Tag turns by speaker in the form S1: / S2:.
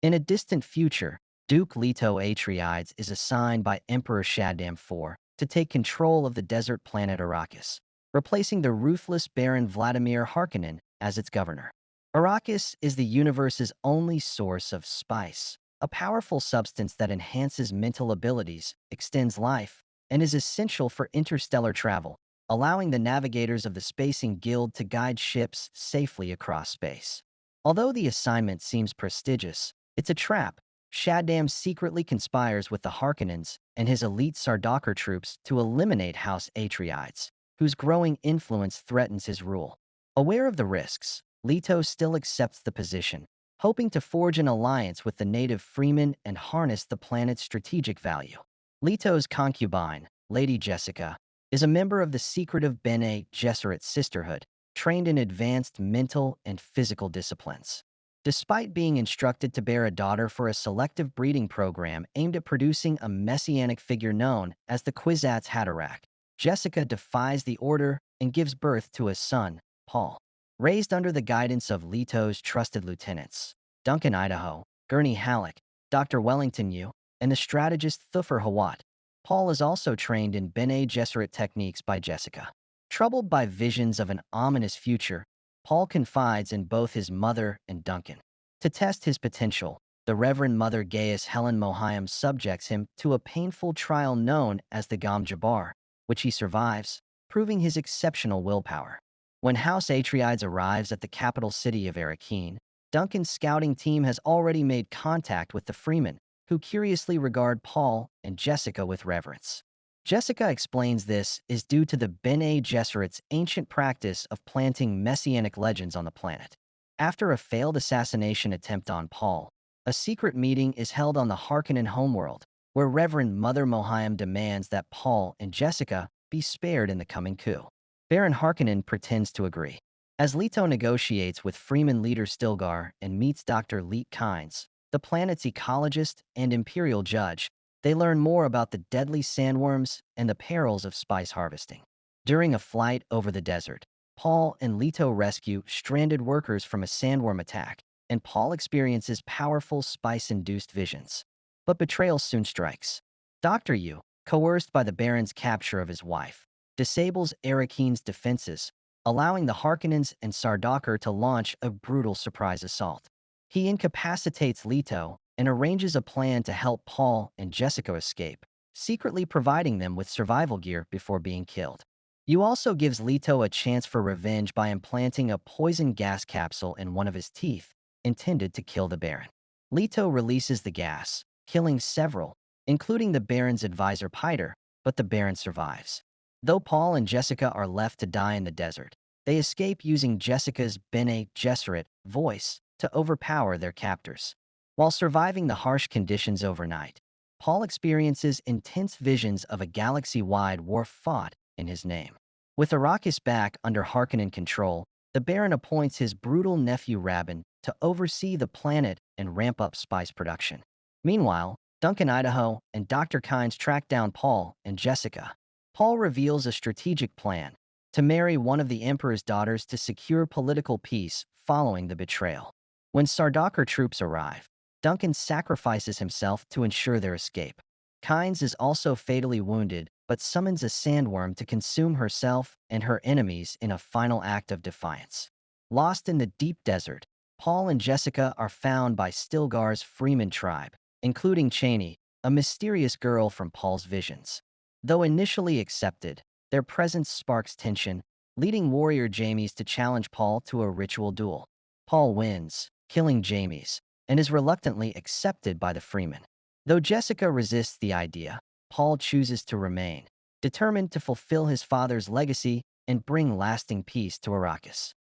S1: In a distant future, Duke Leto Atreides is assigned by Emperor Shaddam IV to take control of the desert planet Arrakis, replacing the ruthless Baron Vladimir Harkonnen as its governor. Arrakis is the universe's only source of spice, a powerful substance that enhances mental abilities, extends life, and is essential for interstellar travel, allowing the navigators of the Spacing Guild to guide ships safely across space. Although the assignment seems prestigious, it's a trap. Shaddam secretly conspires with the Harkonnens and his elite Sardaukar troops to eliminate House Atreides, whose growing influence threatens his rule. Aware of the risks, Leto still accepts the position, hoping to forge an alliance with the native freemen and harness the planet's strategic value. Leto's concubine, Lady Jessica, is a member of the secretive Bene Gesserit sisterhood, trained in advanced mental and physical disciplines. Despite being instructed to bear a daughter for a selective breeding program aimed at producing a messianic figure known as the Kwisatz Haderach, Jessica defies the order and gives birth to a son, Paul. Raised under the guidance of Leto's trusted lieutenants, Duncan Idaho, Gurney Halleck, Dr. Wellington Yu, and the strategist Thufir Hawat, Paul is also trained in Bene Gesserit techniques by Jessica. Troubled by visions of an ominous future, Paul confides in both his mother and Duncan. To test his potential, the Reverend Mother Gaius Helen Mohiam subjects him to a painful trial known as the Gom Jabbar, which he survives, proving his exceptional willpower. When House Atreides arrives at the capital city of Arrakeen, Duncan's scouting team has already made contact with the Freemen, who curiously regard Paul and Jessica with reverence. Jessica explains this is due to the Bene Gesserit's ancient practice of planting messianic legends on the planet. After a failed assassination attempt on Paul, a secret meeting is held on the Harkonnen homeworld, where Reverend Mother Mohiam demands that Paul and Jessica be spared in the coming coup. Baron Harkonnen pretends to agree. As Leto negotiates with Freeman leader Stilgar and meets Dr. Leet Kynes, the planet's ecologist and imperial judge, they learn more about the deadly sandworms and the perils of spice harvesting. During a flight over the desert, Paul and Leto rescue stranded workers from a sandworm attack, and Paul experiences powerful spice-induced visions. But betrayal soon strikes. Dr. Yu, coerced by the Baron's capture of his wife, disables Arrakeen's defenses, allowing the Harkonnens and Sardaukar to launch a brutal surprise assault. He incapacitates Leto and arranges a plan to help Paul and Jessica escape, secretly providing them with survival gear before being killed. Yu also gives Leto a chance for revenge by implanting a poison gas capsule in one of his teeth, intended to kill the Baron. Leto releases the gas, killing several, including the Baron's advisor Piter, but the Baron survives. Though Paul and Jessica are left to die in the desert, they escape using Jessica's Bene Gesserit voice to overpower their captors. While surviving the harsh conditions overnight, Paul experiences intense visions of a galaxy-wide war fought in his name. With Arrakis back under Harkonnen control, the Baron appoints his brutal nephew Rabban to oversee the planet and ramp up spice production. Meanwhile, Duncan Idaho and Dr. Kynes track down Paul and Jessica. Paul reveals a strategic plan to marry one of the Emperor's daughters to secure political peace following the betrayal. When Sardaukar troops arrive, Duncan sacrifices himself to ensure their escape. Kynes is also fatally wounded, but summons a sandworm to consume herself and her enemies in a final act of defiance. Lost in the deep desert, Paul and Jessica are found by Stilgar's Freeman tribe, including Cheney, a mysterious girl from Paul's visions. Though initially accepted, their presence sparks tension, leading warrior Jamies to challenge Paul to a ritual duel. Paul wins, killing Jamies, and is reluctantly accepted by the Freeman. Though Jessica resists the idea, Paul chooses to remain, determined to fulfill his father's legacy and bring lasting peace to Arrakis.